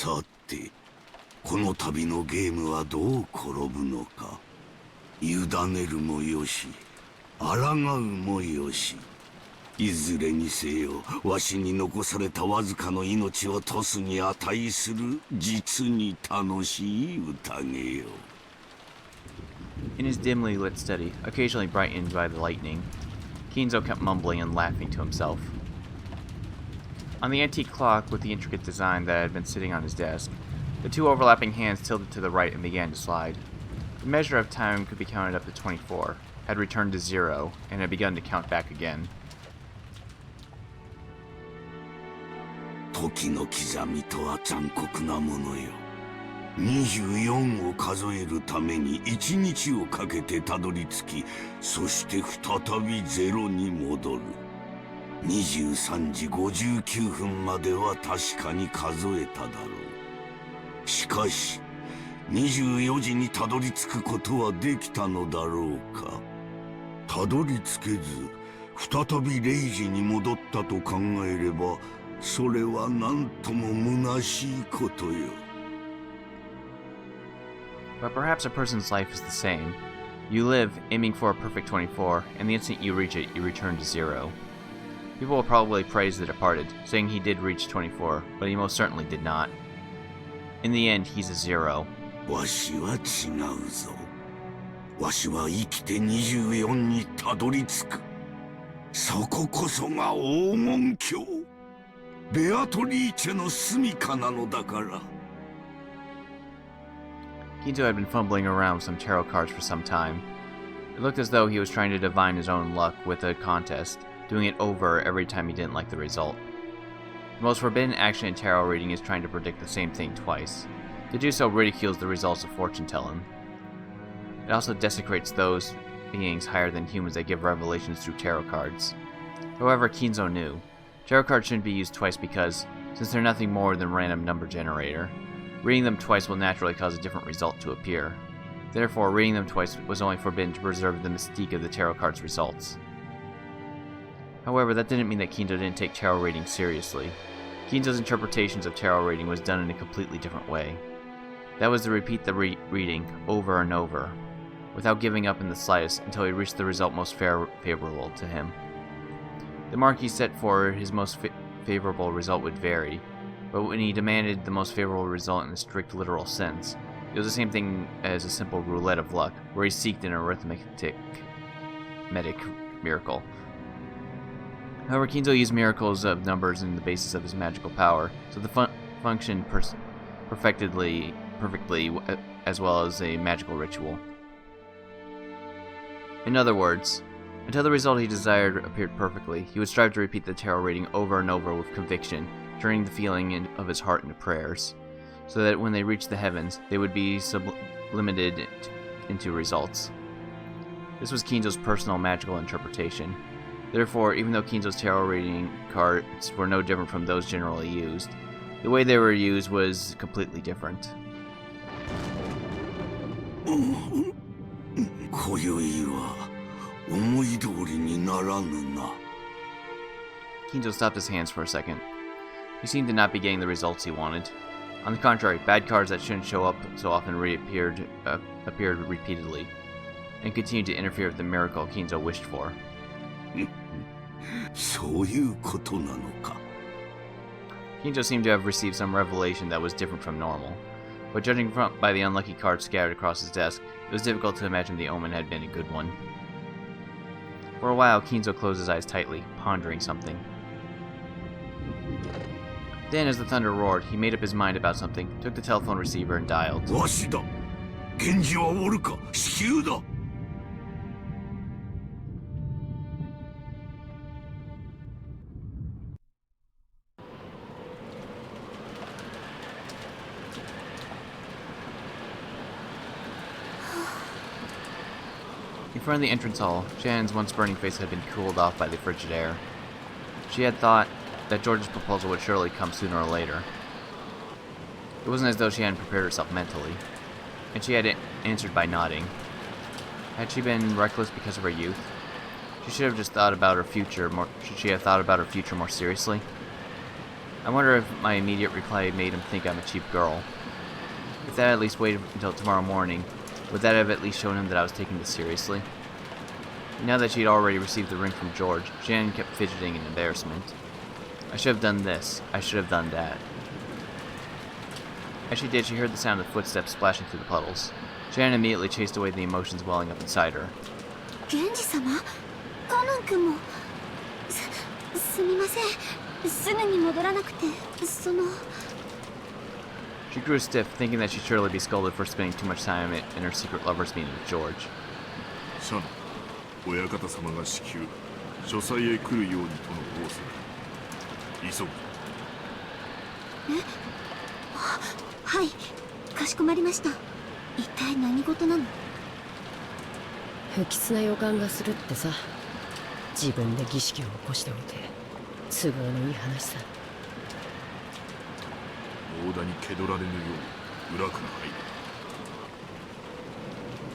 さて、この旅のゲームはどう転ぶのか。委ねるもよし、抗うもよし。いずれにせよ、わしに残されたわずかの命をトスに値する実に楽しい宴よ。In his dimly lit study, occasionally brightened by the lightning, Kinzo kept mumbling and laughing to himself. On the antique clock with the intricate design that had been sitting on his desk, the two overlapping hands tilted to the right and began to slide. The measure of time could be counted up to 24, had returned to 0, and had begun to count back again. 時の刻みとは残酷なものよ。24を数えるために1日をかけてたどり着き、そして再び0に戻る。23時59分までは確かに数えただろう。しかし、24時にたどり着くことはできたのだろうか。たどり着けず、再び0時に戻ったと考えれば、それは何とも虚しいことよ。But perhaps a person's life is the same. You live, aiming for a perfect 24, and the instant you reach it, you return to 0. People will probably praise the departed, saying he did reach 24, but he most certainly did not. In the end, he's a 0. わしは違うぞ。わしは生きて24にたどり着く。そここそが黄金鏡。ベアトリーチェの住処なのだから。Kinzo had been fumbling around with some tarot cards for some time. It looked as though he was trying to divine his own luck with a contest, doing it over every time he didn't like the result. The most forbidden action in tarot reading is trying to predict the same thing twice. To do so ridicules the results of fortune-telling. It also desecrates those beings higher than humans that give revelations through tarot cards. However, Kinzo knew. Tarot cards shouldn't be used twice because, since they're nothing more than random number generator, reading them twice will naturally cause a different result to appear. Therefore, reading them twice was only forbidden to preserve the mystique of the tarot card's results. However, that didn't mean that Kinzo didn't take tarot reading seriously. Kinzo's interpretations of tarot reading was done in a completely different way. That was to repeat the reading over and over, without giving up in the slightest until he reached the result most favorable to him. The mark he set for his most favorable result would vary, but when he demanded the most favorable result in a strict literal sense, it was the same thing as a simple roulette of luck, where he seeked an arithmetic miracle. However, Kinzo used miracles of numbers in the basis of his magical power, so the function perfectly as well as a magical ritual. In other words, until the result he desired appeared perfectly, he would strive to repeat the tarot reading over and over with conviction, turning the feeling of his heart into prayers, so that when they reached the heavens, they would be sublimated into results. This was Kinzo's personal magical interpretation. Therefore, even though Kinzo's tarot reading cards were no different from those generally used, the way they were used was completely different. 今宵は思い通りにならぬな。 Kinzo stopped his hands for a second. He seemed to not be getting the results he wanted. On the contrary, bad cards that shouldn't show up so often appeared repeatedly, and continued to interfere with the miracle Kinzo wished for. そういうことなのか。 Kinzo seemed to have received some revelation that was different from normal, but judging by the unlucky cards scattered across his desk, it was difficult to imagine the omen had been a good one. For a while, Kinzo closed his eyes tightly, pondering something. Then, as the thunder roared, he made up his mind about something, took the telephone receiver, and dialed. わしだ。源氏はおるか。至急だ。 In front of the entrance hall, Shannon's once burning face had been cooled off by the frigid air. She had thought that George's proposal would surely come sooner or later. It wasn't as though she hadn't prepared herself mentally, and she had answered by nodding. Had she been reckless because of her youth? She should have just thought about her future more. Should she have thought about her future more seriously? I wonder if my immediate reply made him think I'm a cheap girl. If that at least waited until tomorrow morning, would that have at least shown him that I was taking this seriously? Now that she'd already received the ring from George, Shannon kept fidgeting in embarrassment. I should have done this. I should have done that. As she did, she heard the sound of footsteps splashing through the puddles. Shannon immediately chased away the emotions welling up inside her. 源氏様、カノン君も。すみません。すぐに戻らなくて、She grew stiff, thinking that she'd surely be scolded for spending too much time in her secret lovers' meeting with George. シャノン、親方様が至急書斎へ来るようにとの仰せ。急ぐ。はい、かしこまりました。一体何事なの？不吉な予感がするってさ。自分で儀式を起こしておいて都合のいい話さ。大田に気取られぬよう裏から入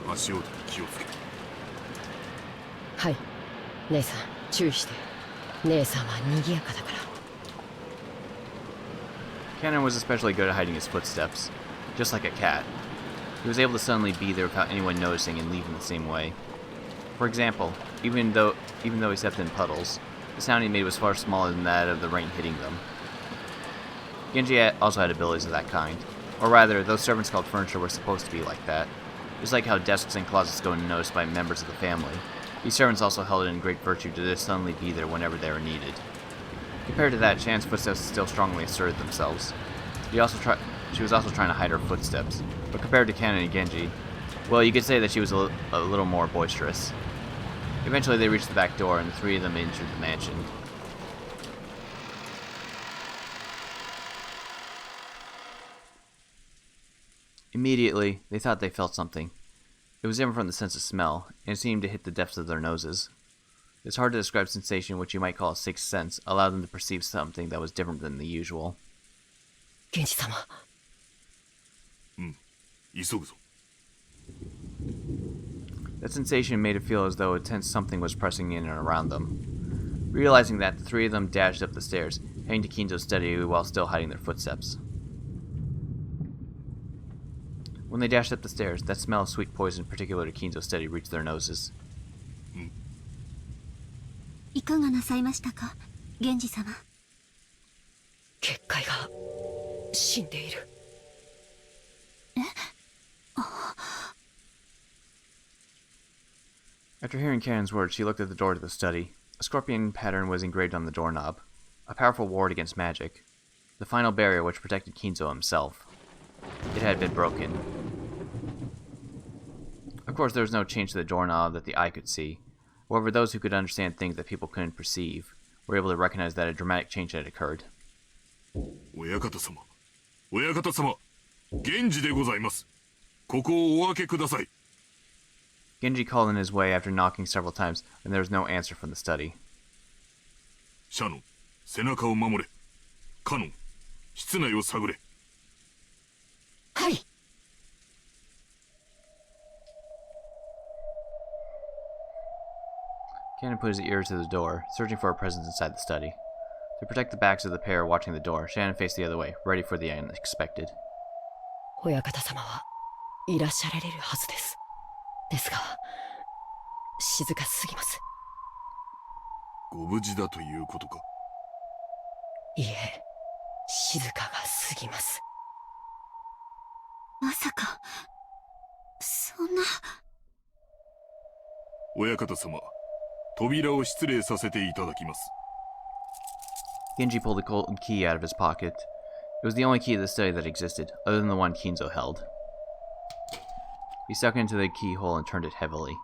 る。足音に気をつけ。はい、姉さん注意して。姉さんは賑やかだから。Cannon was especially good at hiding his footsteps, just like a cat. He was able to suddenly be there without anyone noticing and leave in the same way. For example, even though he stepped in puddles, the sound he made was far smaller than that of the rain hitting them. Genji also had abilities of that kind. Or rather, those servants called furniture were supposed to be like that. Just like how desks and closets go unnoticed by members of the family, these servants also held it in great virtue to just suddenly be there whenever they were needed. Compared to that, Shan's footsteps still strongly asserted themselves. She was also trying to hide her footsteps, but compared to Cannon and Genji, well, you could say that she was a little more boisterous. Eventually, they reached the back door, and the three of them entered the mansion. Immediately, they thought they felt something. It was different from the sense of smell, and it seemed to hit the depths of their noses. This hard to describe sensation, which you might call a sixth sense, allowed them to perceive something that was different than the usual. 源氏様。急ぐぞ。 That sensation made it feel as though a tense something was pressing in and around them. Realizing that, the three of them dashed up the stairs, heading to Kinzo's study while still hiding their footsteps. When they dashed up the stairs, that smell of sweet poison particular to Kinzo's study reached their noses. いかがなさいましたか、源氏様。結界が死んでいる。 After hearing Cannon's words, she looked at the door to the study. A scorpion pattern was engraved on the doorknob, a powerful ward against magic, the final barrier which protected Kinzo himself. It had been broken. Of course, there was no change to the doorknob that the eye could see. However, those who could understand things that people couldn't perceive were able to recognize that a dramatic change had occurred. 親方様、親方様、源氏でございます。ここをお開けください。 Genji called in his way after knocking several times, and there was no answer from the study. シャノン、背中を守れ。カノン、室内を探れ。はい。 Cannon put his ear to the door, searching for a presence inside the study. To protect the backs of the pair watching the door, Shannon faced the other way, ready for the unexpected. 親方様はいらっしゃられるはずです。ですが、静かすぎます。ご無事だということか。いえ、静かがすぎます。まさか、そんな。親方様、扉を失礼させていただきます。 Genji pulled a golden key out of his pocket. It was the only key to the study that existed, other than the one Kinzo held. He stuck it into the keyhole and turned it heavily.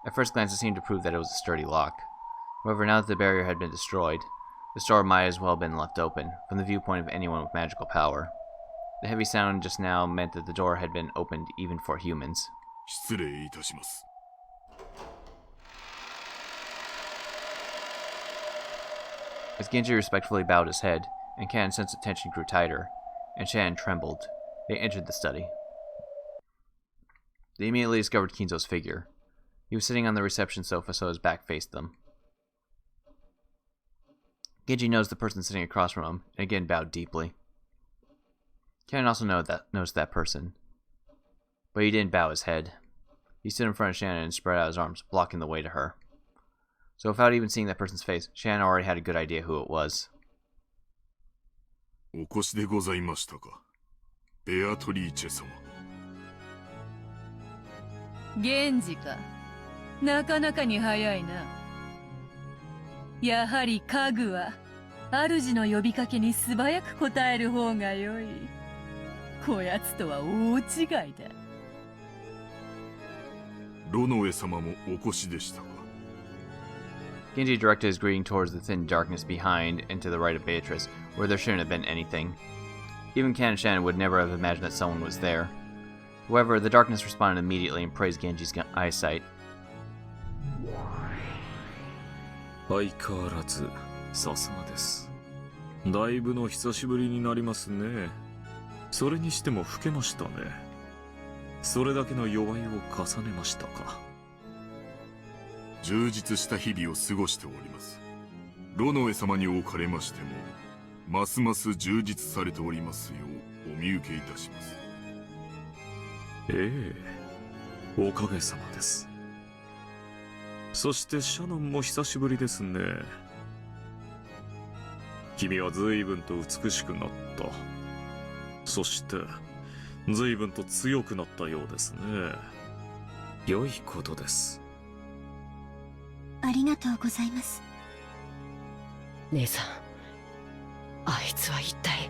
At first glance, it seemed to prove that it was a sturdy lock. However, now that the barrier had been destroyed, the door might as well have been left open, from the viewpoint of anyone with magical power. The heavy sound just now meant that the door had been opened even for humans. 失礼いたします。 As Genji respectfully bowed his head, and Cannon's sense of tension grew tighter, and Shannon trembled, they entered the study. They immediately discovered Kinzo's figure. He was sitting on the reception sofa so his back faced them. Genji knows the person sitting across from him, and again bowed deeply. Ken also noticed that person, but he didn't bow his head. He stood in front of Shannon and spread out his arms, blocking the way to her. So without even seeing that person's face, Shannon already had a good idea who it was. お越しでございましたか、ベアトリーチェ様。源氏か。なかなかに早いな。やはり家具は主の呼びかけに素早く応える方が良い。こやつとは大違いだ。ロノエ様もお越しでしたか。 Genji directed his greeting towards the thin darkness behind and to the right of Beatrice, where there shouldn't have been anything. Even Ken and Shannon would never have imagined that someone was there. However, the darkness responded immediately and praised Genji's eyesight. 相変わらずさすがです。だいぶの久しぶりになりますね。それにしても老けましたね。それだけの弱いを重ねましたか。充実した日々を過ごしております。ロノエ様におかれましても、ますます充実されておりますようお見受けいたします。ええ、おかげさまです。そしてシャノンも久しぶりですね。君は随分と美しくなった。そして随分と強くなったようですね。良いことです。ありがとうございます。姉さん、あいつは一体。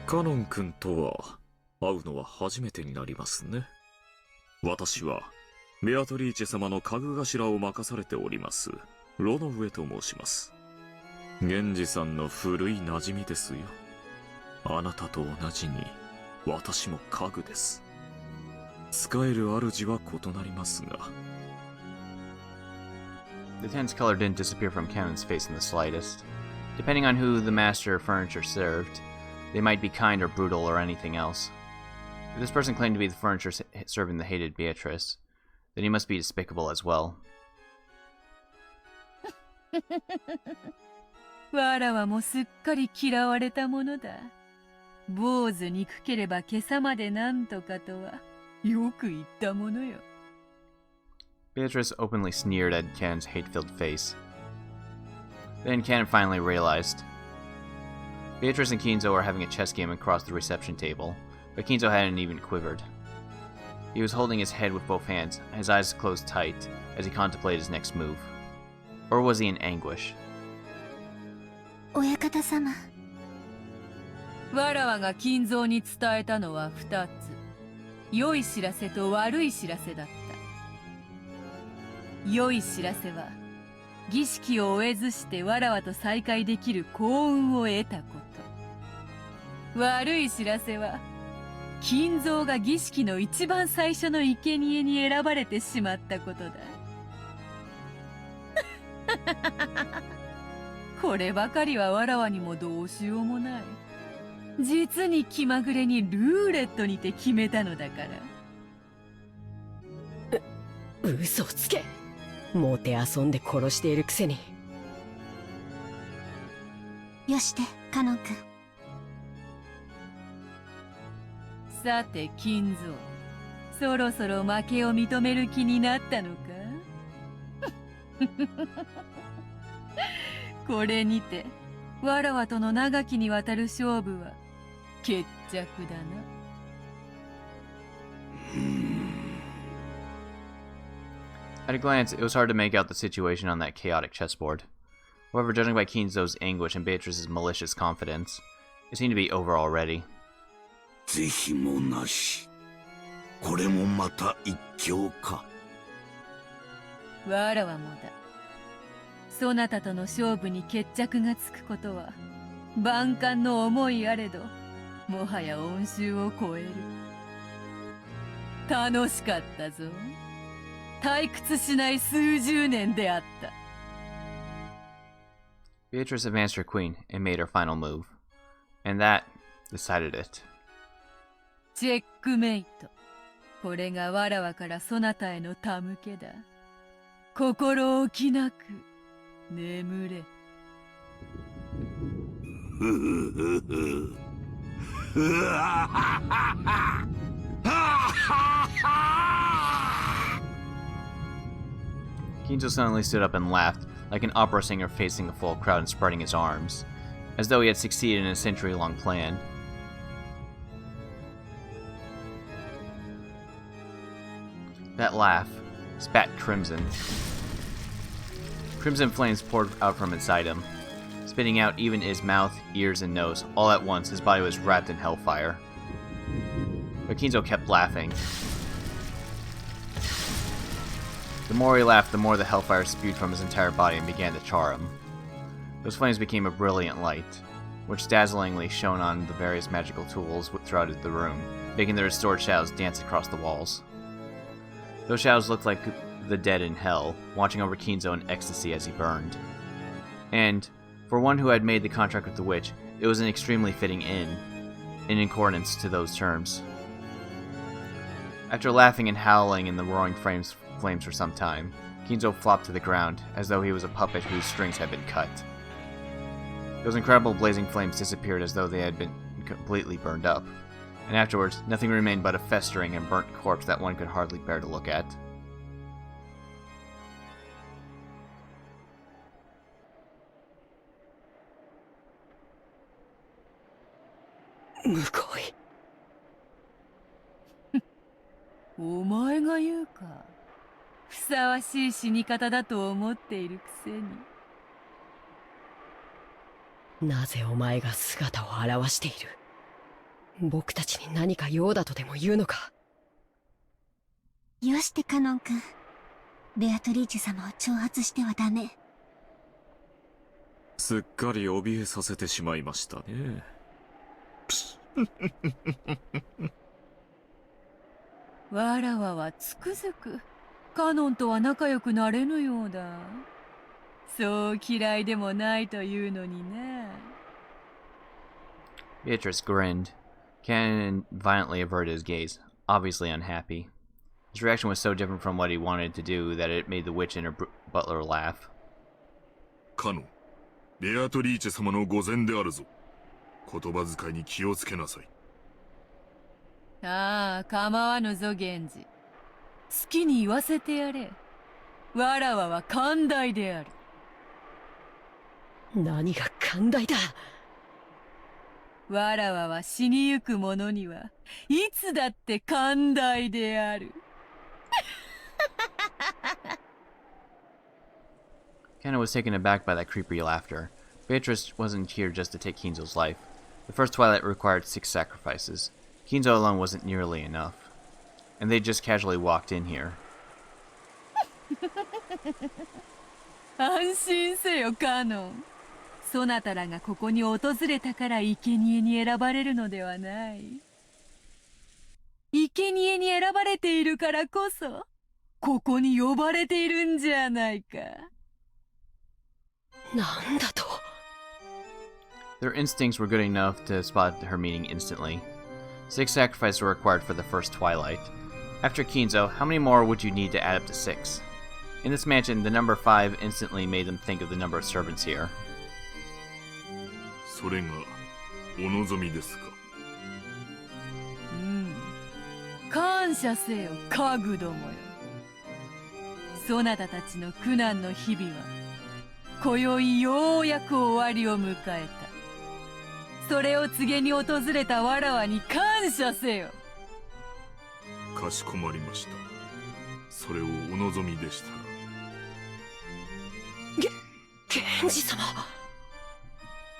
カノン君とは会うのは初めてになりますね。私はベアトリーチェ様の家具頭を任されておりますロノウエと申します。源氏さんの古い馴染みですよ。あなたと同じに私も家具です。使える主は異なりますが。The tense color didn't disappear from Cannon's face in the slightest. Depending on who the master of furniture served, they might be kind or brutal or anything else. If this person claimed to be the furniture serving the hated Beatrice, then he must be despicable as well. わらわもすっかり嫌われたものだ。坊主憎ければ今朝までなんとかとはよく言ったものよ。Beatrice openly sneered at Cannon's hate-filled face. Then Cannon finally realized. Beatrice and Kinzo were having a chess game across the reception table, but Kinzo hadn't even quivered. He was holding his head with both hands, his eyes closed tight, as he contemplated his next move. Or was he in anguish? 親方様。わらわが金蔵に伝えたのは2つ。良い知らせと悪い知らせだった。良い知らせは、儀式を終えずしてわらわと再会できる幸運を得たこと。悪い知らせは、金蔵が儀式の一番最初の生贄に選ばれてしまったことだ。こればかりはわらわにもどうしようもない。実に気まぐれにルーレットにて決めたのだから。嘘をつけ。もて遊んで殺しているくせに。よしてカノン君。さて金蔵、そろそろ負けを認める気になったのか。これにてわらわとの長きにわたる勝負は決着だな。At a glance, it was hard to make out the situation on that chaotic chessboard. However, judging by Kinzo's anguish and Beatrice's malicious confidence, it seemed to be over already. 是非もなし。これもまた一興か。わらわもだ。そなたとの勝負に決着がつくことは万感の思いあれど、もはや恩衆を超える。楽しかったぞ。退屈しない数十年であった。Beatrice advanced her queen and made her final move, and that decided it. チェックメイト。これがわらわからそなたへの手向けだ。心置きなく眠れ。Kinzo suddenly stood up and laughed, like an opera singer facing a full crowd and spreading his arms, as though he had succeeded in a century-long plan. That laugh spat crimson. Crimson flames poured out from inside him, spitting out even his mouth, ears, and nose. All at once, his body was wrapped in hellfire. But Kinzo kept laughing. The more he laughed, the more the hellfire spewed from his entire body and began to char him. Those flames became a brilliant light, which dazzlingly shone on the various magical tools throughout the room, making the restored shadows dance across the walls. Those shadows looked like the dead in hell, watching over Kinzo in ecstasy as he burned. And, for one who had made the contract with the witch, it was an extremely fitting in accordance to those terms. After laughing and howling in the roaring flames for some time, Kinzo flopped to the ground, as though he was a puppet whose strings had been cut. Those incredible blazing flames disappeared as though they had been completely burned up, and afterwards, nothing remained but a festering and burnt corpse that one could hardly bear to look at. Mukoi. お前が言うか。ふさわしい死に方だと思っているくせに。なぜお前が姿を現している？僕たちに何か用だとでも言うのか？よしてカノン君。ベアトリーチェ様を挑発してはダメ。すっかり怯えさせてしまいましたね。わらわはつくづくカノンとは仲良くなれぬようだ。そう嫌いでもないというのにね。Beatrice grinned. Cannon violently averted his gaze, obviously unhappy. His reaction was so different from what he wanted to do that it made the witch and her butler laugh. カノン、ベアトリーチェ様の御前であるぞ。言葉遣いに気をつけなさい。ああ、構わぬぞ源氏。好きに言わせてやれ。わらわは寛大である。何が寛大だ。わらわは死にゆく者にはいつだって寛大である。Kenna was taken aback by that creepy laughter. Beatrice wasn't here just to take Kinzo's life. The first twilight required 6 sacrifices. Kinzo alone wasn't nearly enough. And they just casually walked in here. 安心せよカノン。そなたらがここに訪れたから生贄に選ばれるのではない。生贄に選ばれているからこそここに呼ばれているんじゃないか。なんだと。Their instincts were good enough to spot her meaning instantly. 6 sacrifices were required for the first twilight. After Kinzo, how many more would you need to add up to 6? In this mansion, the number 5 instantly made them think of the number of servants here. それがお望みですか。感謝せよ家具どもよ。そなたたちの苦難の日々は今宵ようやく終わりを迎えた。それを告げに訪れたわらわに感謝せよ。かしこまりました。それをお望みでしたら。源氏様。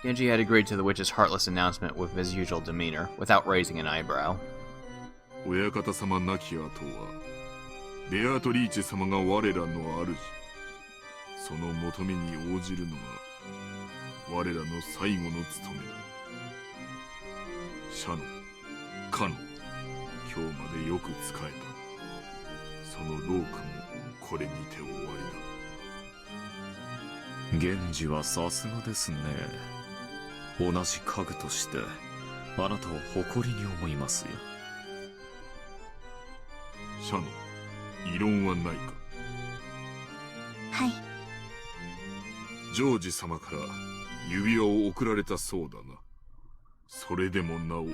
Genji had agreed to the witch's heartless announcement with his usual demeanor, without raising an eyebrow. 親方様亡き後はベアトリーチェ様が我らの主。その求めに応じるのが我らの最後の務めだ。シャノ、カノ、今日までよく仕えた。その労苦もこれにて終わりだ。源氏はさすがですね。同じ家具としてあなたを誇りに思いますよ。シャノ、異論はないか。はい。ジョージ様から指輪を贈られたそうだな。それでもなお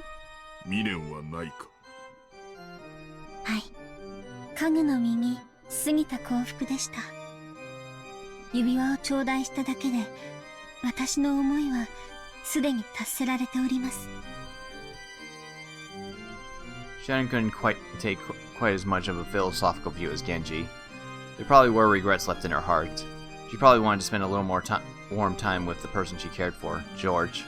未練はないか。はい。家具の身に過ぎた幸福でした。指輪を頂戴しただけで、私の思いはすでに達せられております。Shannon couldn't quite take quite as much of a philosophical view as Genji. There probably were regrets left in her heart. She probably wanted to spend a little more warm time with the person she cared for, George.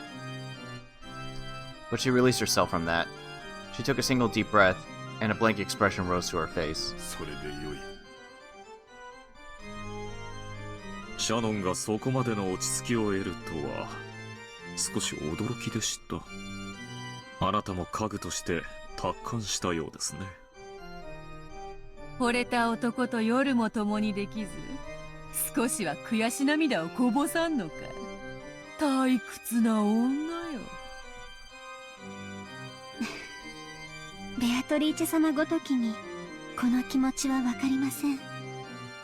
But she released herself from that. She took a single deep breath, and a blank expression rose to her face. それでよい。シャノンがそこまでの落ち着きを得るとは少し驚きでした。あなたも家具として達観したようですね。惚れた男と夜も共にできず、少しは悔し涙をこぼさんのか。退屈な女よ。ベアトリーチェ様ごときにこの気持ちはわかりません。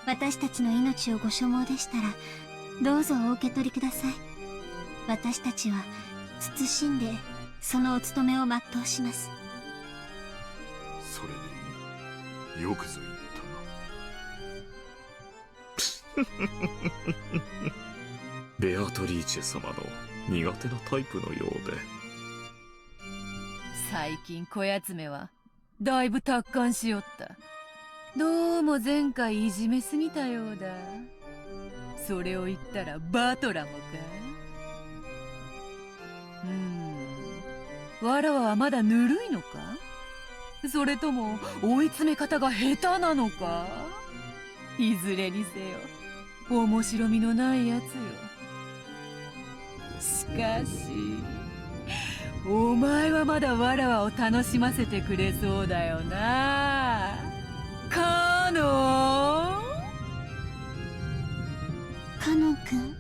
私たちの命をご所望でしたらどうぞお受け取りください。私たちは慎んでそのお務めを全うします。それでいい。よくぞ言ったな。ベアトリーチェ様の苦手なタイプのようで。最近小やつめはだいぶ達観しよった。どうも前回いじめすぎたようだ。それを言ったらバトラもか。わらわはまだぬるいのか、それとも追い詰め方が下手なのか。いずれにせよ面白みのないやつよ。しかしお前はまだわらわを楽しませてくれそうだよな、カノン。カノン君。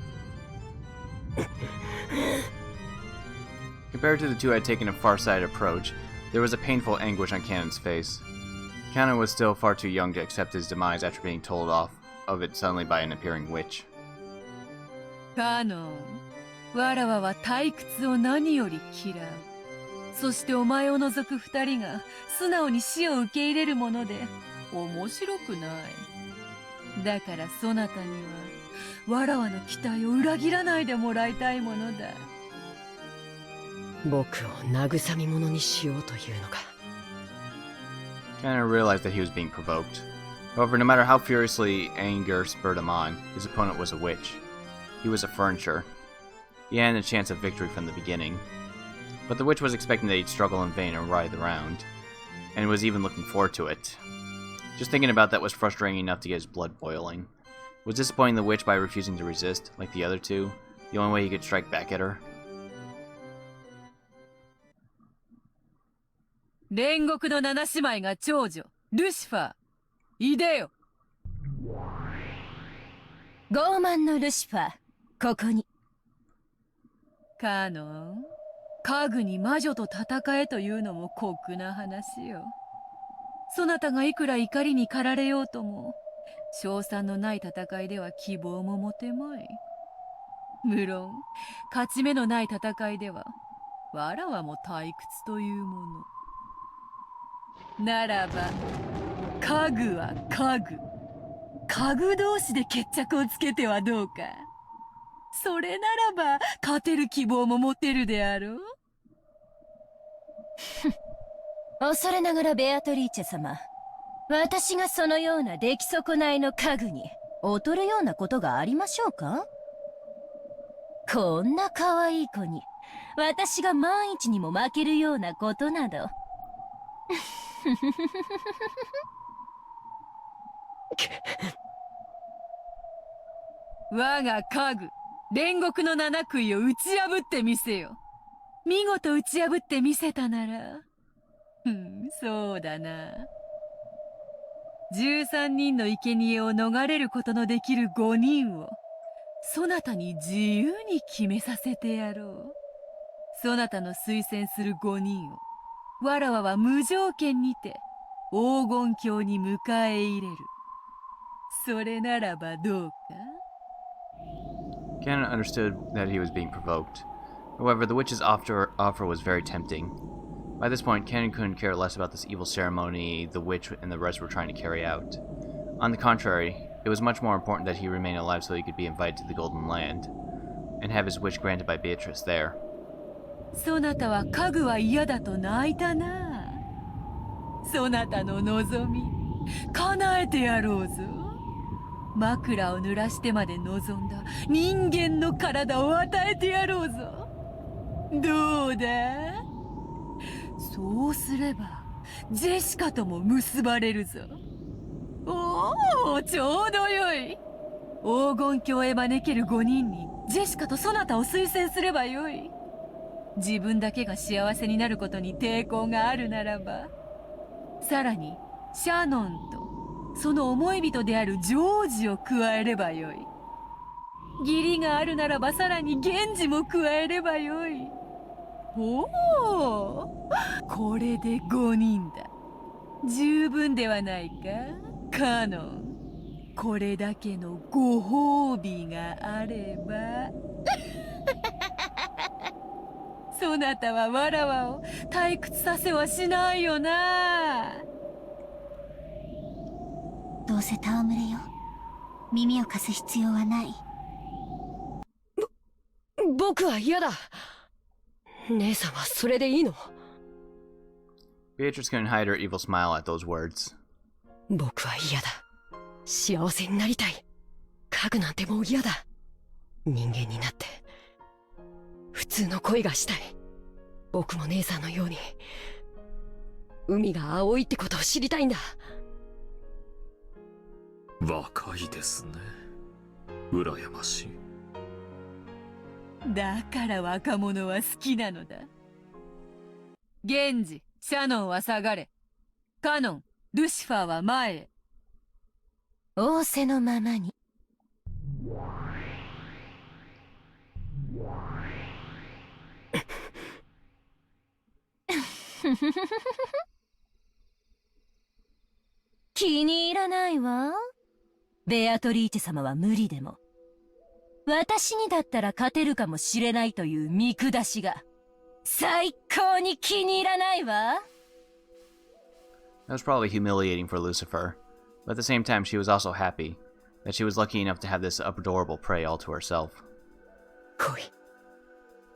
Compared to the two had taken a far-sighted approach, there was a painful anguish on Cannon's face. Cannon was still far too young to accept his demise after being told off of it suddenly by an appearing witch. カノン、わらわは退屈を何より嫌う。そしてお前を除く二人が素直に死を受け入れるもので面白くない。だからそなたにはわらわの期待を裏切らないでもらいたいものだ。僕を慰み者にしようというのか。Cannon realized that he was being provoked. However, no matter how furiously anger spurred him on, his opponent was a witch. He was a furniture. He hadn't a chance of victory from the beginning. But the witch was expecting that he'd struggle in vain and writhe around, and was even looking forward to it. Just thinking about that was frustrating enough to get his blood boiling. Was disappointing the witch by refusing to resist, like the other two, the only way he could strike back at her? 煉獄の七姉妹が長女ルシファー、いでよ。傲慢のルシファー、ここに。カノン、家具に魔女と戦えというのも酷な話よ。そなたがいくら怒りに駆られようとも、勝算のない戦いでは希望も持てまい。無論勝ち目のない戦いではわらわも退屈というもの。ならば家具は家具、家具同士で決着をつけてはどうか。それならば勝てる希望も持てるであろう。恐れながらベアトリーチェ様、私がそのような出来損ないの家具に劣るようなことがありましょうか。こんな可愛い子に私が万一にも負けるようなことなど。我が家具煉獄の七杭を打ち破ってみせよ。見事打ち破ってみせたなら、そうだな。13人の生贄を逃れることのできる5人をそなたに自由に決めさせてやろう。そなたの推薦する5人をわらわは無条件にて黄金鏡に迎え入れる。それならばどうか。Ganon understood that he was being provoked. However, the witch's offer was very tempting. By this point, Ganon couldn't care less about this evil ceremony the witch and the rest were trying to carry out. On the contrary, it was much more important that he remain alive so he could be invited to the Golden Land, and have his wish granted by Beatrice there. そなたは家具は嫌だと泣いたな。そなたの望み叶えてやろうぞ。枕を濡らしてまで望んだ人間の体を与えてやろうぞ。どうだ？そうすればジェシカとも結ばれるぞ。おお、ちょうどよい。黄金鏡へ招ける5人にジェシカとそなたを推薦すればよい。自分だけが幸せになることに抵抗があるならば、さらにシャノンとその思い人であるジョージを加えればよい。義理があるならばさらに源氏も加えればよい。おお、これで5人だ。十分ではないか、カノン。これだけのご褒美があれば。そなたはわらわを退屈させはしないよな。どうせ戯れよ。耳を貸す必要はない。僕は嫌だ。姉さんはそれでいいの？ Beatrice couldn't hide her evil smile at those words. 僕は嫌だ。幸せになりたい。家具なんてもう嫌だ。人間になって普通の恋がしたい。僕も姉さんのように海が青いってことを知りたいんだ。若いですね。羨ましい。だから若者は好きなのだ。源氏、シャノンは下がれ。カノン、ルシファーは前へ。仰せのままに。気に入らないわ。ベアトリーチェ様は無理でも私にだったら勝てるかもしれないという見下しが最高に気に入らないわ。 That was probably humiliating for Lucifer, but at the same time she was also happy that she was lucky enough to have this adorable prey all to herself. 恋、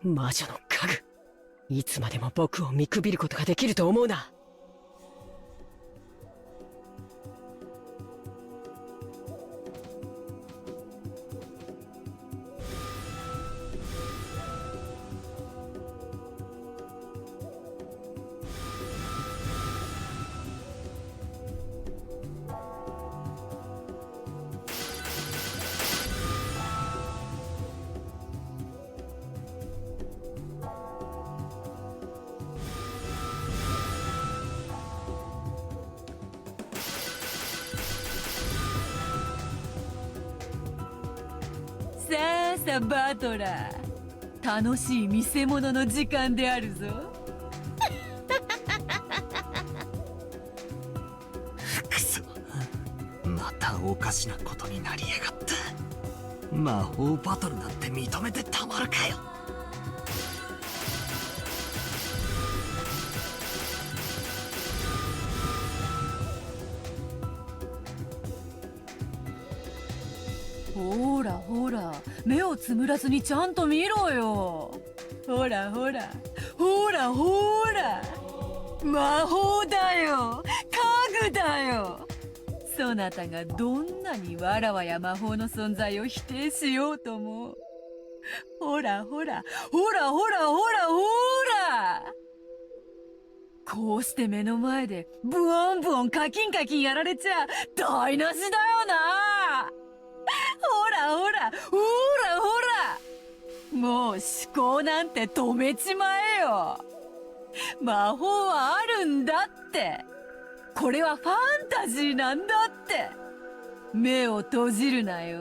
魔女の家具、いつまでも僕を見くびることができると思うな。さあさバトラー、楽しい見せ物の時間であるぞ。くそ、またおかしなことになりやがった。魔法バトルなんて認めてたまるかよ。ほらほら、目をつむらずにちゃんと見ろよ。ほらほらほらほら、魔法だよ、家具だよ。そなたがどんなにわらわや魔法の存在を否定しようとも、ほらほらほらほらほらほら、こうして目の前でブオンブオンカキンカキンやられちゃ台無しだよな。ほらほらほらほら、もう思考なんて止めちまえよ。魔法はあるんだって。これはファンタジーなんだって。目を閉じるなよ。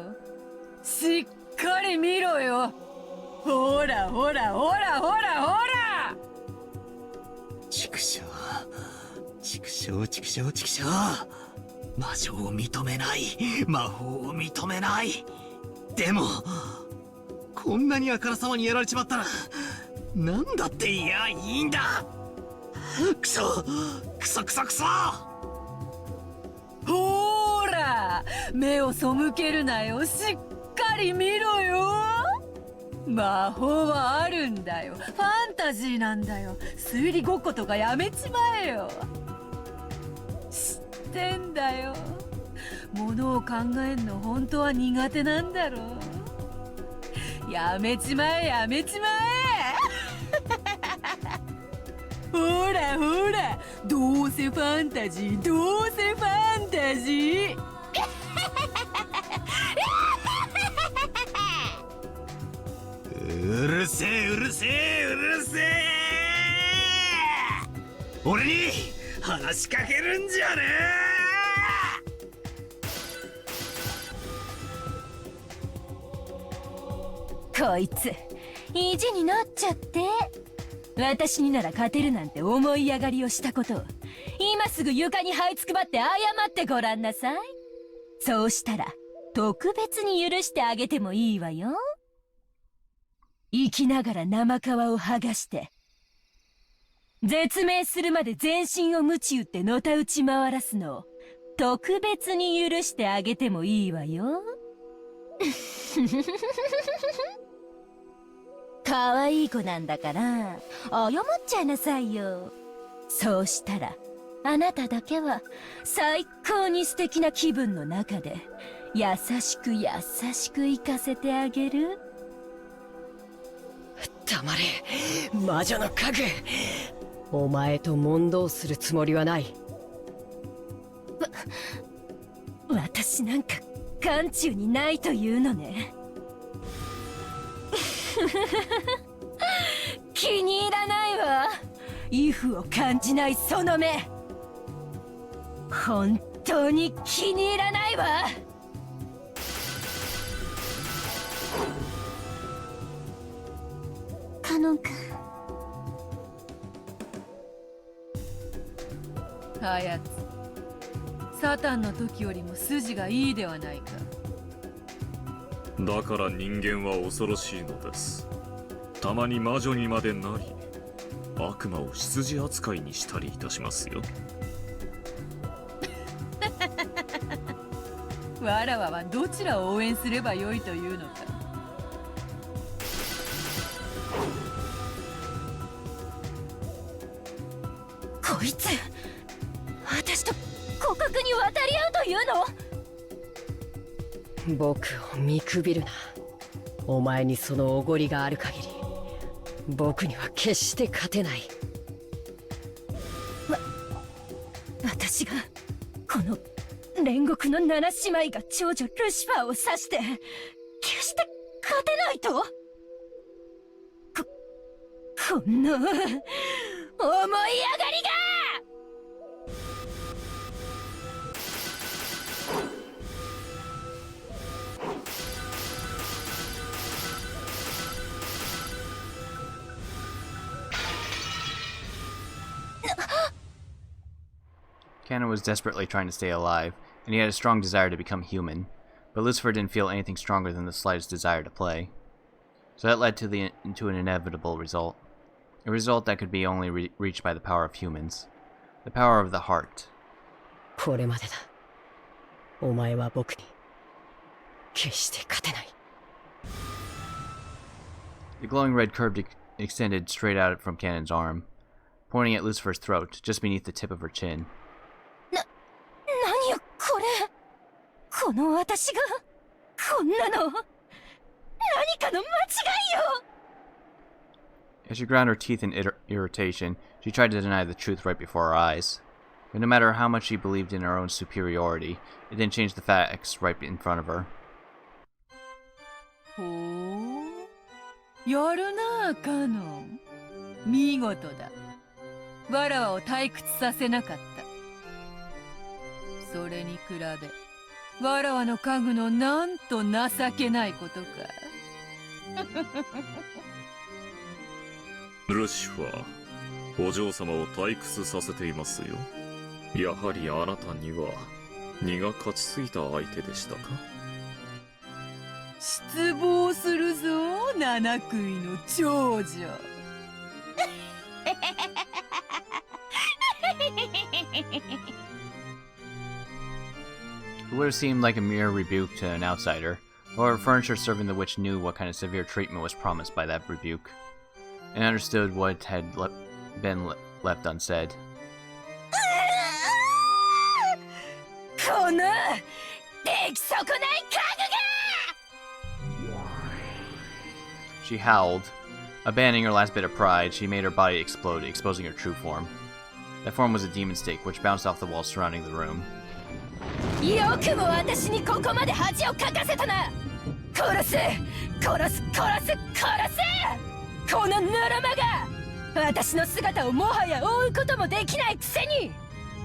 しっかり見ろよ。ほらほらほらほらほら。畜生、畜生、畜生、畜生。魔女を認めない、魔法を認めない。でもこんなにあからさまにやられちまったらなんだっていやいいんだ。クソクソクソクソ。ほーら、目を背けるなよ。しっかり見ろよ。魔法はあるんだよ。ファンタジーなんだよ。推理ごっことかやめちまえよ。知ってんだよ。ものを考えんの本当は苦手なんだろう。やめちまえやめちまえ。ほらほら、どうせファンタジー、どうせファンタジー。うるせえうるせえうるせえ。俺に話しかけるんじゃねこいつ意地になっちゃって、私になら勝てるなんて思い上がりをしたことを今すぐ床に這いつくばって謝ってごらんなさい。そうしたら特別に許してあげてもいいわよ。生きながら生皮を剥がして絶命するまで全身を鞭打ってのたうち回らすのを特別に許してあげてもいいわよ。可愛い子なんだから謝っちゃいなさいよ。そうしたらあなただけは最高に素敵な気分の中で優しく優しく生かせてあげる。黙れ魔女の家具。お前と問答するつもりはない。私なんか眼中にないというのね。気に入らないわ。畏怖を感じないその目、本当に気に入らないわ。カノン君、あやつ、サタンの時よりも筋がいいではないか。だから人間は恐ろしいのです。たまに魔女にまでなり悪魔を羊扱いにしたりいたしますよ。わらわはどちらを応援すればよいというのか。こいつ私と互角に渡り合うというの？僕を見くびるな。お前にそのおごりがある限り僕には決して勝てない。私がこの煉獄の七姉妹が長女ルシファーを指して決して勝てないと？こんな思い上がりが！Cannon was desperately trying to stay alive, and he had a strong desire to become human, but Lucifer didn't feel anything stronger than the slightest desire to play. So that led to an inevitable result. A result that could be only reached by the power of humans. The power of the heart. これまでだ。お前は僕に決して勝てない。The glowing red curve extended straight out from Cannon's arm, pointing at Lucifer's throat, just beneath the tip of her chin. 何よこれ。この私がこんなの何かの間違いよ。As she ground her teeth in irritation, she tried to deny the truth right before her eyes. But no matter how much she believed in her own superiority, it didn't change the facts right in front of her. ほう、やるなカノン。見事だ。わらわを退屈させなかった。それに比べわらわの家具のなんと情けないことか。ルシファー、お嬢様を退屈させていますよ。やはりあなたには荷が勝ちすぎた相手でしたか？失望するぞ、七食いの長女。It would have seemed like a mere rebuke to an outsider. However, furniture serving the witch knew what kind of severe treatment was promised by that rebuke, and understood what had been left unsaid. この出来損ない家具が She howled. Abandoning her last bit of pride, she made her body explode, exposing her true form. That form was a demon stake, which bounced off the walls surrounding the room. よくも私にここまで恥をかかせたな。殺す殺す殺す殺す、このぬるまが私の姿をもはや追うこともできないくせに。も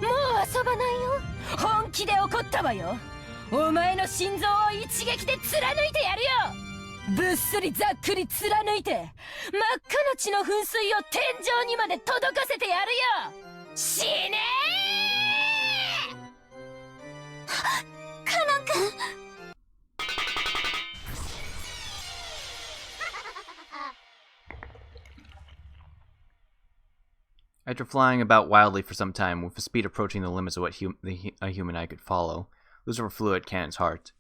う遊ばないよ。本気で怒ったわよ。お前の心臓を一撃で貫いてやるよ。ぶっすりざっくり貫いて真っ赤な血の噴水を天井にまで届かせてやるよ。死ねー。カノン君。After flying about wildly for some time, with a speed approaching the limits of what a human eye could follow, Lucifer flew at Canon's heart.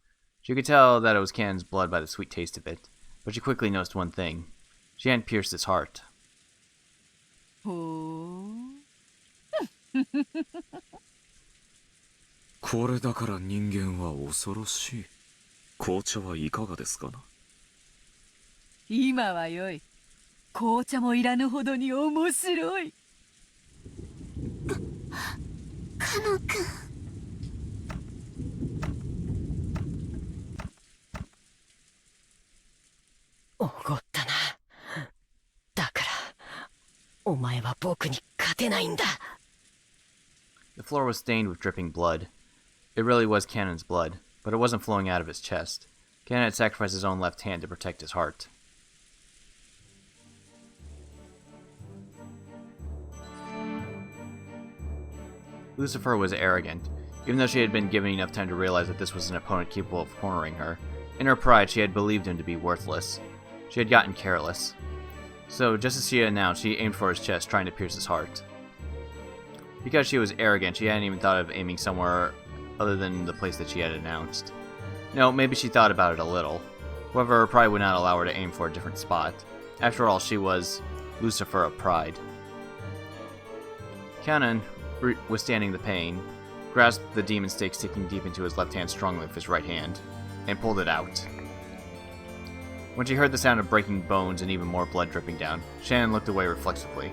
She could tell that it was Canon's blood by the sweet taste of it, but she quickly noticed one thing. She hadn't pierced his heart. これだから人間は恐ろしい。紅茶はいかがですかな。今はよい。紅茶もいらぬほどに面白い。カノン君。おごったな。だからお前は僕に勝てないんだ。 The floor was stained with dripping blood. It really was Canon's blood, but it wasn't flowing out of his chest. Canon had sacrificed his own left hand to protect his heart. Lucifer was arrogant, even though she had been given enough time to realize that this was an opponent capable of cornering her. In her pride, she had believed him to be worthless. She had gotten careless. So, just as she had announced, she aimed for his chest, trying to pierce his heart. Because she was arrogant, she hadn't even thought of aiming somewhere other than the place that she had announced. No, maybe she thought about it a little. However, her pride would not allow her to aim for a different spot. After all, she was Lucifer of pride. Canon, withstanding the pain, grasped the demon stake sticking deep into his left hand strongly with his right hand, and pulled it out. When she heard the sound of breaking bones and even more blood dripping down, Shannon looked away reflexively.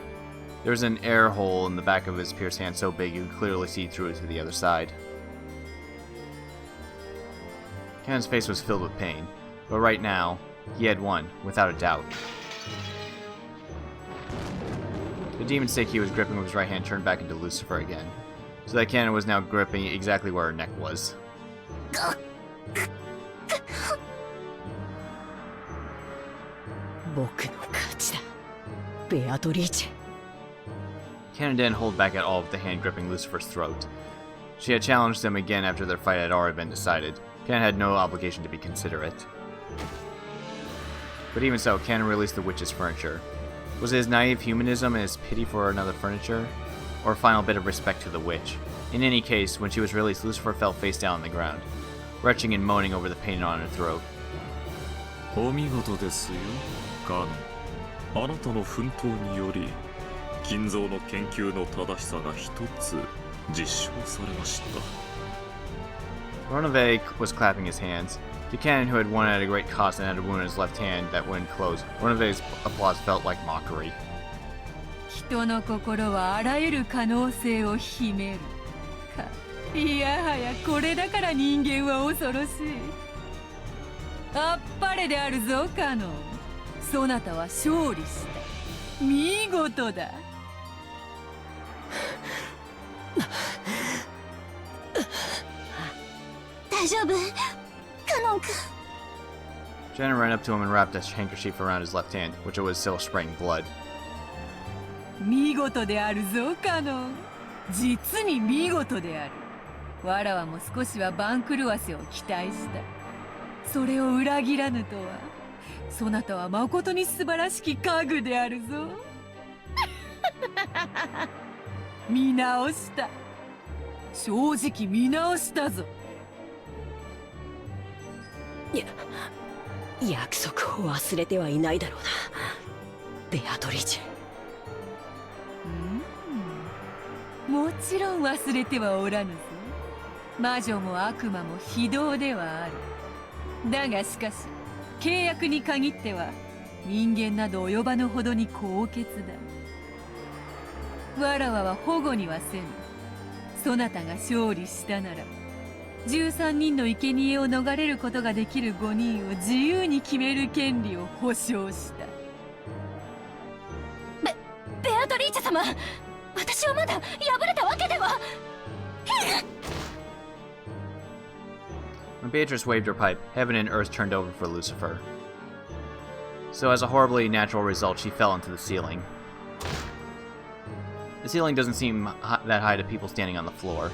There was an air hole in the back of his pierced hand so big you could clearly see through it to the other side. Cannon's face was filled with pain, but right now, he had won, without a doubt. The demon stake he was gripping with his right hand turned back into Lucifer again, so that Cannon was now gripping exactly where her neck was. Cannon didn't hold back at all with the hand gripping Lucifer's throat. She had challenged him again after their fight had already been decided. Cannon had no obligation to be considerate. But even so, Cannon released the witch's furniture. Was it his naive humanism and his pity for another furniture? Or a final bit of respect to the witch? In any case, when she was released, Lucifer fell face down on the ground, retching and moaning over the pain on her throat. お見事ですよ、カノン。あなたの奮闘により、金蔵の研究の正しさが一つ実証されました。Ronove was clapping his hands. To Cannon, who had won at a great cost and had a wound in his left hand that wouldn't close, Ronove's applause felt like mockery. 人の心はあらゆる可能性を秘める。いやはやこれだから人間は恐ろしい。あっぱれであるぞカノン。そなたは勝利した。見事だ。大丈夫カノン君。 Shannon ran up to him and wrapped a handkerchief around his left hand, which was still spraying blood. 見事であるぞカノン。実に見事である。わらわも少しは番狂わせを期待した。それを裏切らぬとは、そなたはまことに素晴らしき家具であるぞ。見直した。正直見直したぞ。約束を忘れてはいないだろうな、ベアトリーチェ。もちろん忘れてはおらぬぞ。魔女も悪魔も非道ではある。だがしかし契約に限っては人間など及ばぬほどに高潔だ。わらわは保護にはせぬ。そなたが勝利したなら13人の生贄を逃れることができる5人を自由に決める権利を保証した。ベアトリーチェ様、私はまだ敗れたわけでは。When Beatrice waved her pipe, heaven and earth turned over for Lucifer. So as a horribly natural result, she fell into the ceiling. The ceiling doesn't seem that high to people standing on the floor.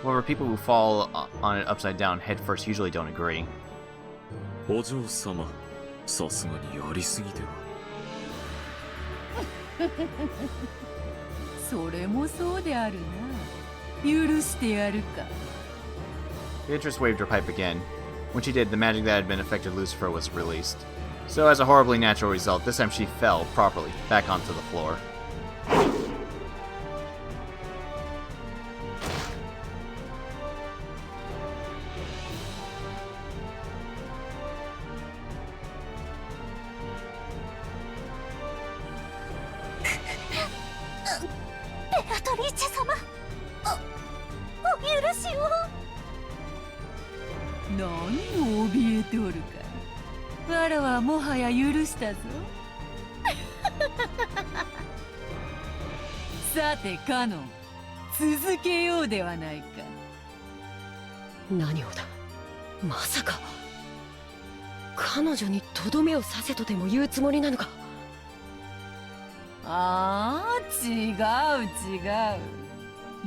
However, people who fall on it upside down head first usually don't agree. お嬢様、さすがにやりすぎでは。それもそうであるな。許してやるか。Beatrice waved her pipe again. When she did, the magic that had been affected Lucifer was released. So as a horribly natural result, this time she fell properly back onto the floor.何を怯えておるか。わらはもはや許したぞ。さてカノン、続けようではないか。何をだ、まさか彼女にとどめを刺せとでも言うつもりなのか。ああ、違う違う。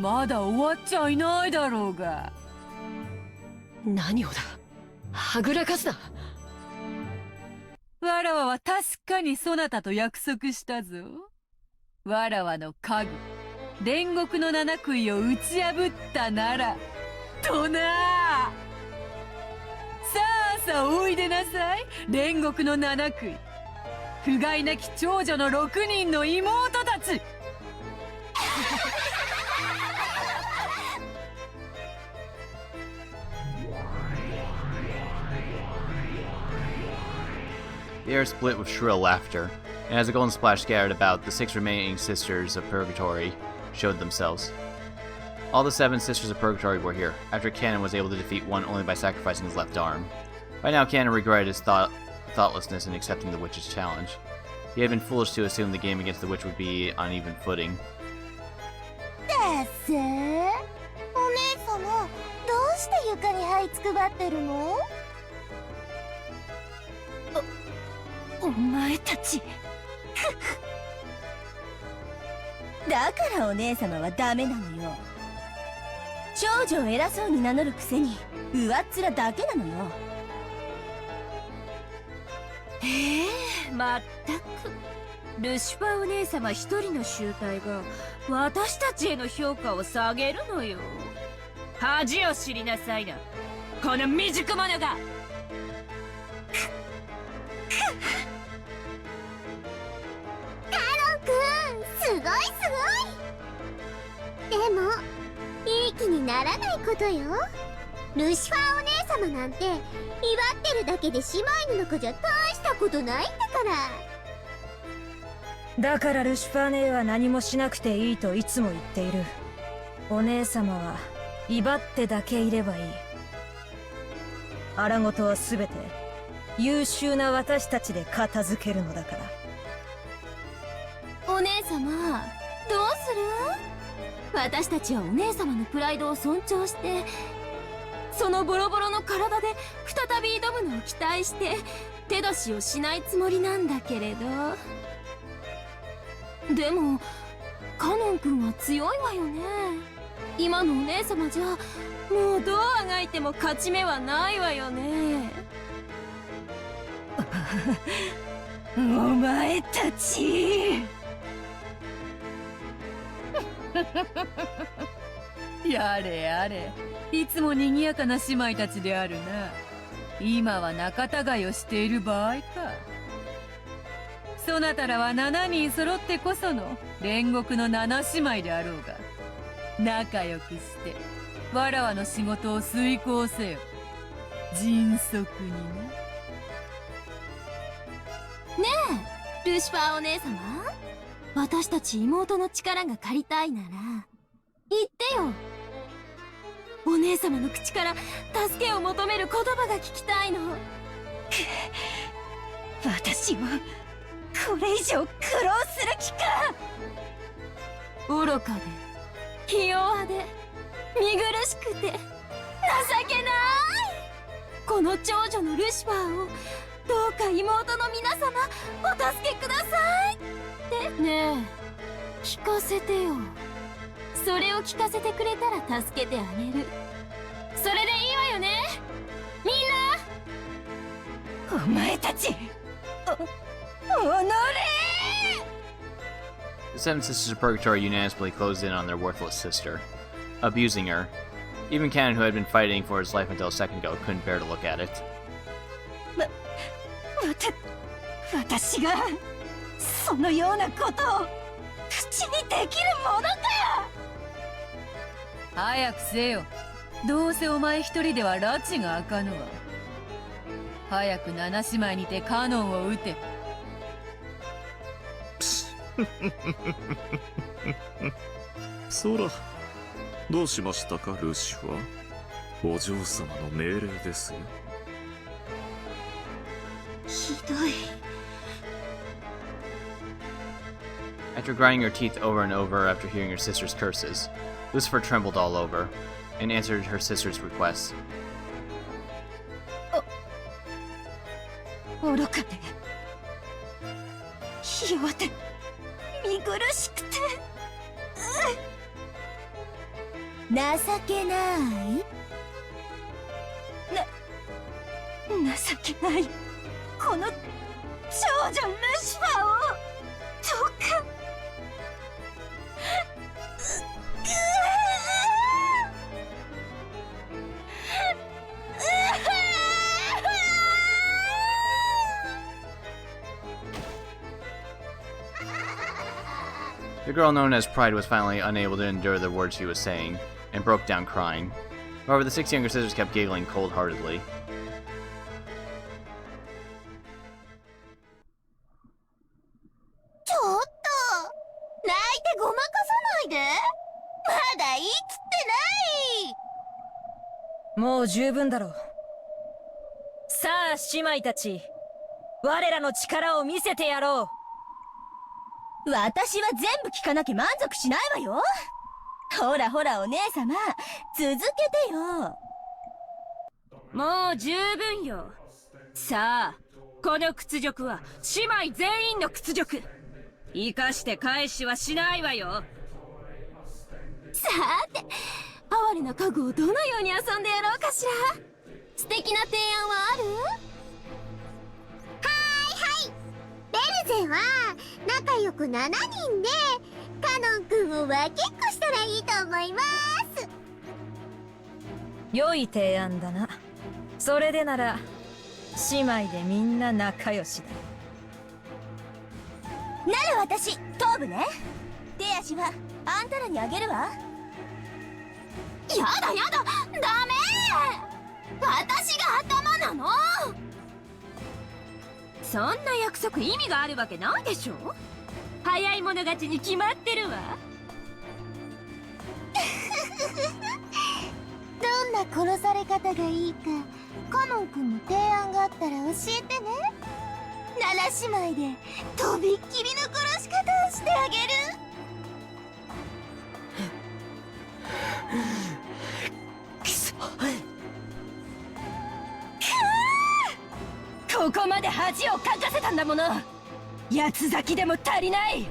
まだ終わっちゃいないだろうが。何をだ、はぐらかすな。わらわは確かにそなたと約束したぞ。わらわの家具、煉獄の七杭を打ち破ったならとな。さあさあおいでなさい、煉獄の七杭。不甲斐なき長女の6人の妹たち。The air split with shrill laughter, and as a golden splash scattered about, the 6 remaining sisters of Purgatory showed themselves. All the 7 sisters of Purgatory were here, after Canon was able to defeat one only by sacrificing his left arm. By now, Canon regretted his thoughtlessness in accepting the witch's challenge. He had been foolish to assume the game against the witch would be on even footing. だっせー。お姉様、どうして床に這いつくばってるの？お前たち。だからお姉様はダメなのよ。長女を偉そうに名乗るくせに上っ面だけなのよ。まったくルシファーお姉様一人の集体が私たちへの評価を下げるのよ。恥を知りなさいな、この未熟者が。すごいすごい。でもいい気にならないことよ。ルシファーお姉様なんて威張ってるだけで姉妹の子じゃ大したことないんだから。だからルシファー姉は何もしなくていいといつも言っている。お姉様は威張ってだけいればいい。荒事は全て優秀な私たちで片付けるのだから。お姉様、どうする？私たちはお姉様のプライドを尊重して、そのボロボロの体で再び挑むのを期待して手出しをしないつもりなんだけれど。でもカノン君は強いわよね。今のお姉様じゃもうどうあがいても勝ち目はないわよね。お前たち。やれやれ、いつも賑やかな姉妹たちであるな。今は仲違いをしている場合か。そなたらは7人揃ってこその煉獄の7姉妹であろうが、仲良くしてわらわの仕事を遂行せよ。迅速にな。ルシファーお姉様、私たち妹の力が借りたいなら言ってよ。お姉様の口から助けを求める言葉が聞きたいの。私もこれ以上苦労する気か。愚かでひ弱で見苦しくて情けない。この長女のルシファーをどうか妹の皆様お助けくださいってねえ、聞かせてよ。それを聞かせてくれたら助けてあげる。それでいいわよね、みんな。お前たち、おのれ。 The seven sisters of Purgatory unanimously closed in on their worthless sister, abusing her. Even Canon, who had been fighting for his life until a second ago, couldn't bear to look at it. 私がそのようなことを口にできるものか。早くせよ。どうせお前一人では拉致が開かぬわ。早く7姉妹にてカノンを撃て。そら、どうしましたか、ルシファー。お嬢様の命令ですよ。ひどい。After grinding her teeth over and over after hearing her sister's curses, Lucifer trembled all over and answered her sister's request. 愚かでひ弱で見苦しくて情けない。情けないこの長女ルシファーをどうか。The girl known as Pride was finally unable to endure the words she was saying, and broke down crying. However, the 6 younger sisters kept giggling cold-heartedly. ちょっと泣いてごまかさないで。まだいいっつってない。もう十分だろう。さあ姉妹たち、我らの力を見せてやろう。私は全部聞かなきゃ満足しないわよ。ほらほらお姉様、続けてよ。もう十分よ。さあ、この屈辱は姉妹全員の屈辱。生かして返しはしないわよ。さーて、哀れな家具をどのように遊んでやろうかしら。素敵な提案はある？ベルゼは仲良く7人でカノン君を分けっこしたらいいと思います。良い提案だな。それでなら姉妹でみんな仲良しだ。なら私頭部ね。手足はあんたらにあげるわ。やだやだ、ダメ。私が頭なの。そんな約束意味があるわけないでしょ。早い者勝ちに決まってるわ。どんな殺され方がいいかカノン君の提案があったら教えてね。7姉妹でとびっきりの殺し方をしてあげる。くそここまで恥をかかせたんだもの。八つ咲きでも足りない。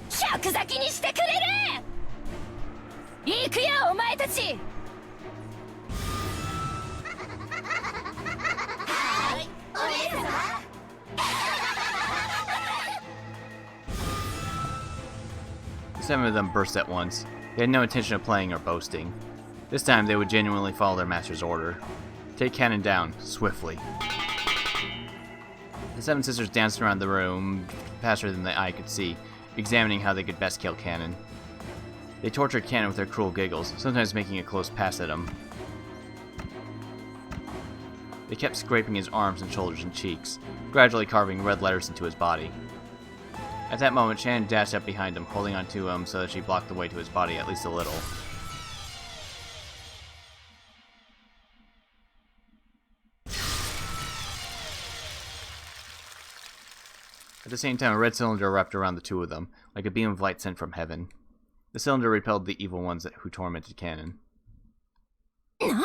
百咲きにしてくれる。行くよお前たち。はい、お姉様。The 7 of them burst at once. They had no intention of playing or boasting. This time they would genuinely follow their master's order. Take Cannon down, swiftly. The 7 sisters danced around the room, faster than the eye could see, examining how they could best kill Cannon. They tortured Cannon with their cruel giggles, sometimes making a close pass at him. They kept scraping his arms and shoulders and cheeks, gradually carving red letters into his body. At that moment, Shannon dashed up behind him, holding onto him so that she blocked the way to his body at least a little. At the same time, a red cylinder wrapped around the two of them, like a beam of light sent from heaven. The cylinder repelled the evil ones who tormented Cannon. 何？ずるい！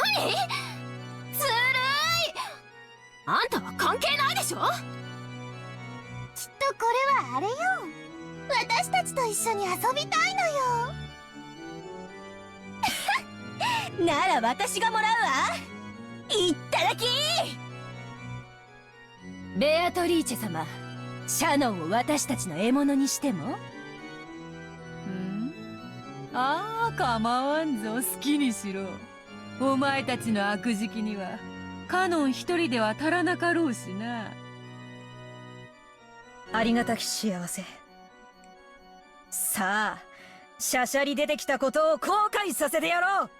あんたは関係ないでしょ？きっとこれはあれよ。私たちと一緒に遊びたいのよ。なら私がもらうわ。いっただき。ベアトリーチェ様、シャノンを私たちの獲物にしても？ああ、構わんぞ、好きにしろ。お前たちの悪時期にはカノン一人では足らなかろうしな。ありがたき幸せ。さあ、シャシャリ出てきたことを後悔させてやろう。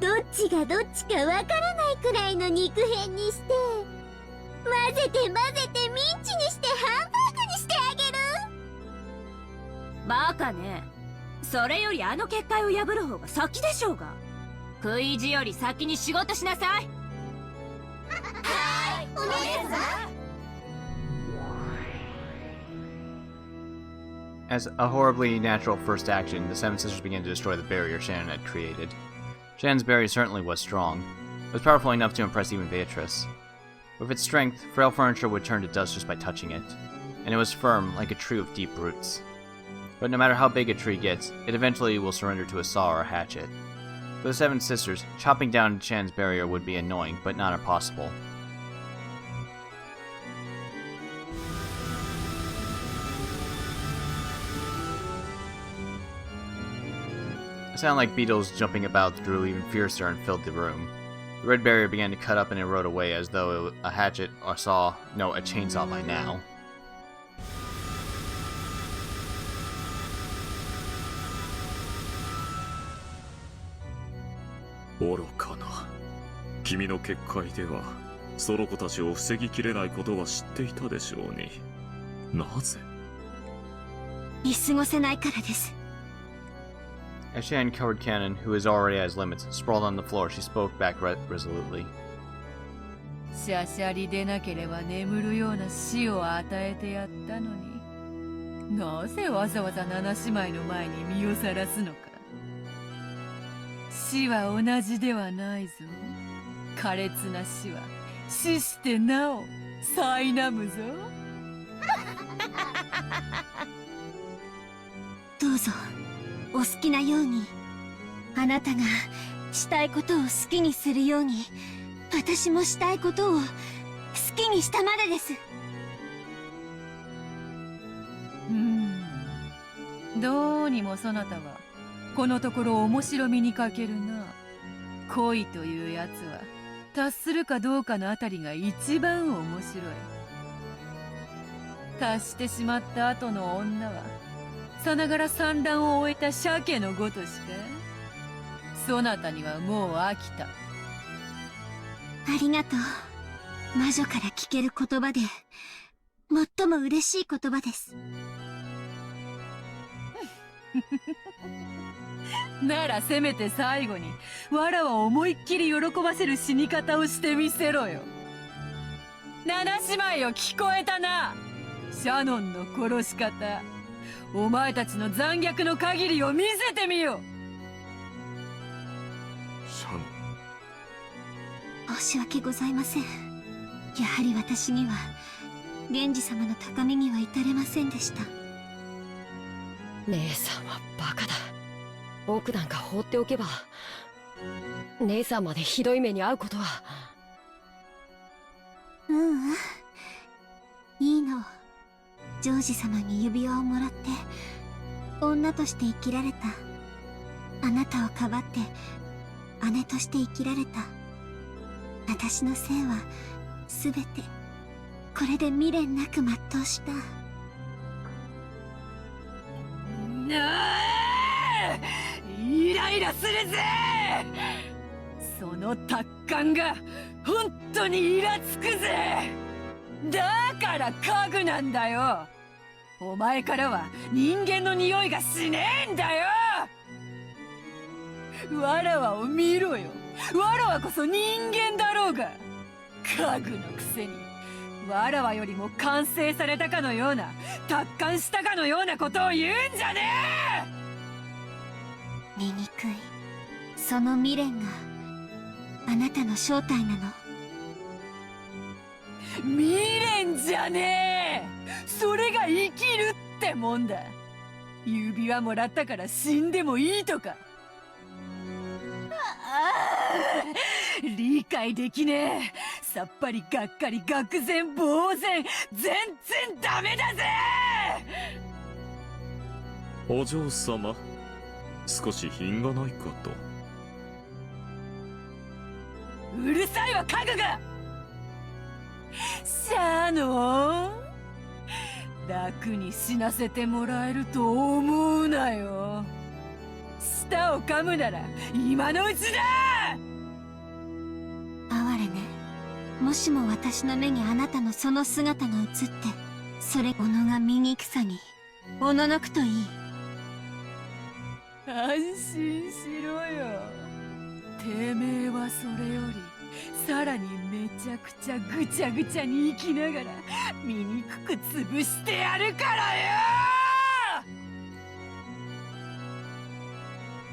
どっちがどっちかわからないくらいの肉片にして混ぜてミンチにしてハンバーグにしてあげる。バカね。それよりあの結界を破る方が先でしょうが。食い意地より先に仕事しなさい。はい、お姉さん。As a horribly natural first action, the 7 sisters began to destroy the barrier Shannon had created. Shannon's barrier certainly was strong. It was powerful enough to impress even Beatrice. With its strength, frail furniture would turn to dust just by touching it, and it was firm, like a tree with deep roots. But no matter how big a tree gets, it eventually will surrender to a saw or a hatchet. For the 7 sisters, chopping down Shannon's barrier would be annoying, but not impossible. A sound like beetles jumping about grew even fiercer and filled the room. The red barrier began to cut up and erode away as though it was a hatchet, a saw, no, a chainsaw by now. 愚かな。君の結界ではその子たちを防ぎきれないことは知っていたでしょうに。なぜ？見過ごせないからです。As Shannon covered Cannon, who was already at his limits, sprawled on the floor, she spoke back resolutely. シャシャリでなければ眠るような死を与えてやったのに、なぜわざわざ七姉妹の前に身をさらすのか。死は同じではないぞ。苛烈な死は死してなお苛むぞ。どうぞお好きなように。あなたがしたいことを好きにするように、私もしたいことを好きにしたまでです。どうにもそなたはこのところ面白みに欠けるな。恋というやつは達するかどうかのあたりが一番面白い。達してしまった後の女はさながら産卵を終えた鮭のごとしか。そなたにはもう飽きた。ありがとう。魔女から聞ける言葉で最も嬉しい言葉です。ならせめて最後にわらを思いっきり喜ばせる死に方をしてみせろよ。七姉妹よ、聞こえたな。シャノンの殺し方、お前たちの残虐の限りを見せてみよ。シャノン、申し訳ございません。やはり私には源氏様の高みには至れませんでした。姉さんはバカだ。僕なんか放っておけば姉さんまでひどい目に遭うことは。ううん、いいの。ジョージ様に指輪をもらって女として生きられた。あなたをかばって姉として生きられた。私の生はすべてこれで未練なく全うした。イライラするぜ。その達観が本当にイラつくぜ。だから家具なんだよ。お前からは人間の匂いがしねえんだよ。わらわを見ろよ。わらわこそ人間だろうが。家具のくせにわらわよりも完成されたかのような、達観したかのようなことを言うんじゃね醜い。その未練があなたの正体なの。え。未練じゃねえ。それが生きるってもんだ。指輪もらったから死んでもいいとか。理解できねえ。さっぱりがっかり愕然呆然、全然ダメだぜ。お嬢様、少し品がないかと。うるさいわ家具が。しゃあの楽に死なせてもらえると思うなよ。舌を噛むなら今のうちだ。哀れね。もしも私の目にあなたのその姿が映って、それ己が醜さにおののくといい。安心しろよ。てめえはそれよりさらにめちゃくちゃぐちゃぐちゃに生きながら醜く潰してやるからよ。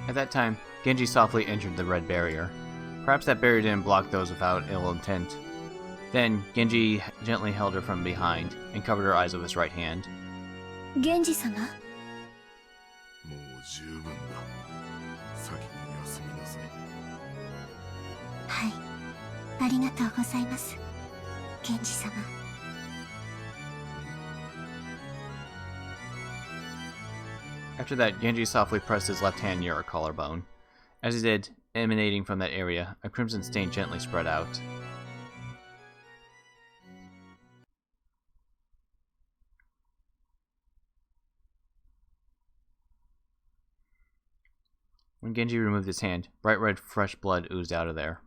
At that time, Genji softly entered the red barrier. Perhaps that barrier didn't block those without ill intent. Then, Genji gently held her from behind and covered her eyes with his right hand. 源氏様。もう十分だ。先に休みなさい。はい。ありがとうございます。源氏様。After that, Genji softly pressed his left hand near her collarbone. As he did, emanating from that area, a crimson stain gently spread out. When Genji removed his hand, bright red fresh blood oozed out of there.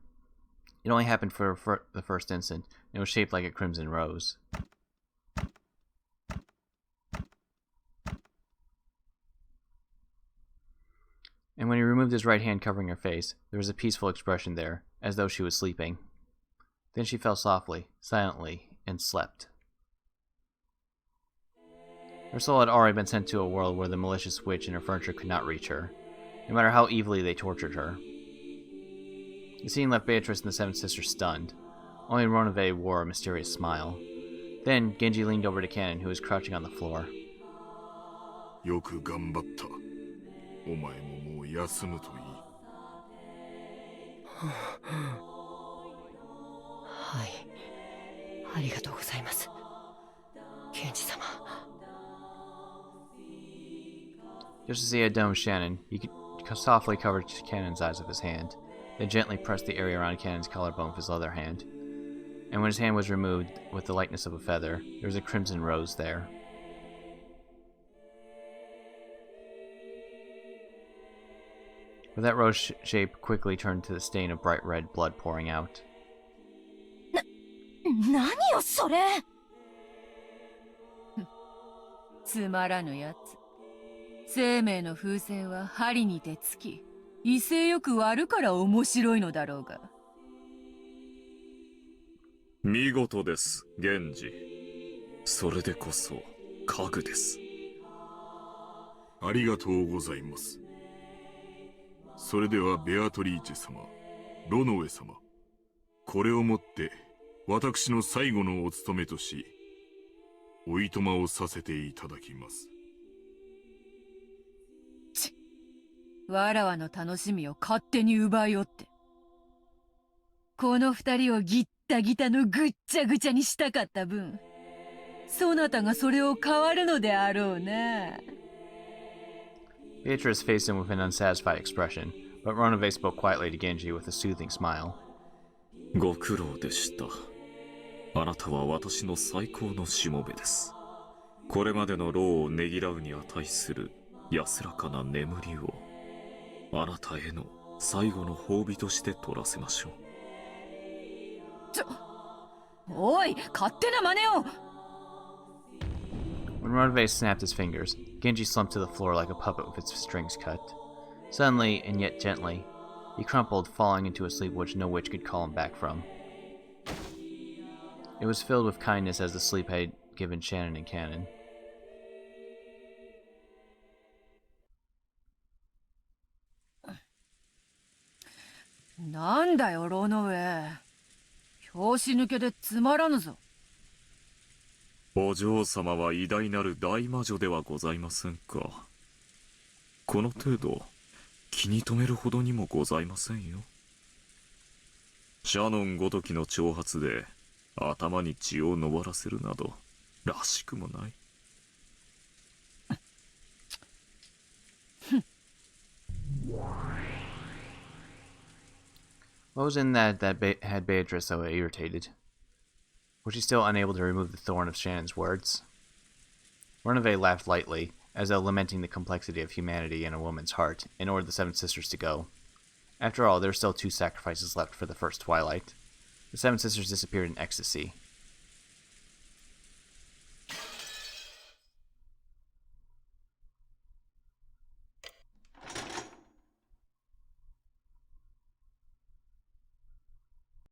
It only happened for the first instant, and it was shaped like a crimson rose. And when he removed his right hand covering her face, there was a peaceful expression there, as though she was sleeping. Then she fell softly, silently, and slept. Her soul had already been sent to a world where the malicious witch and her furniture could not reach her, no matter how evilly they tortured her. The scene left Beatrice and the Seven Sisters stunned. Only Ronove wore a mysterious smile. Then Genji leaned over to Kanon, who was crouching on the floor. よく頑張った。お前ももう休むといい。はい、ありがとうございます、ケンジ様。 Just as he had done with Shannon, he softly covered Kanon's eyes with his hand, then gently pressed the area around Kanon's collarbone with his other hand. And when his hand was removed with the lightness of a feather, there was a crimson rose there. But that rose shape quickly turned to the stain of bright red blood pouring out. 何よそれ。つまらぬやつ。生命の風船は針にてつき、威勢よく割るから面白いのだろうが。見事です、源氏。それでこそ家具です。ありがとうございます。それではベアトリーチェ様、ロノウェ様、これをもって私の最後のお務めとし、おいとまをさせていただきます。わらわの楽しみを勝手に奪いおって。この二人をギッタギタのぐっちゃぐちゃにしたかった分、そなたがそれを変わるのであろうな。Beatrice faced him with an unsatisfied expression, but Ronove spoke quietly to Genji with a soothing smile. ご苦労でした。あなたは私の最高のしもべです。これまでの労をねぎらうに値する安らかな眠りを、あなたへの最後の褒美として取らせましょう。おい、勝手な真似を。 When Ronove snapped his fingers, Genji slumped to the floor like a puppet with its strings cut. Suddenly, and yet gently, he crumpled, falling into a sleep which no witch could call him back from. It was filled with kindness as the sleep had given Shannon and Cannon. なんだよ、ロノウェイ。拍子抜けでつまらぬぞ。お嬢様は偉大なる大魔女ではございませんか。この程度、気に留めるほどにもございませんよ。シャノンごときの挑発で頭に血を上らせるなどらしくもない。What was in that had Beatrice so irritated? Was she still unable to remove the thorn of Shannon's words? Ronove laughed lightly, as though lamenting the complexity of humanity in a woman's heart, and ordered the seven sisters to go. After all, there were still 2 sacrifices left for the first twilight. The seven sisters disappeared in ecstasy,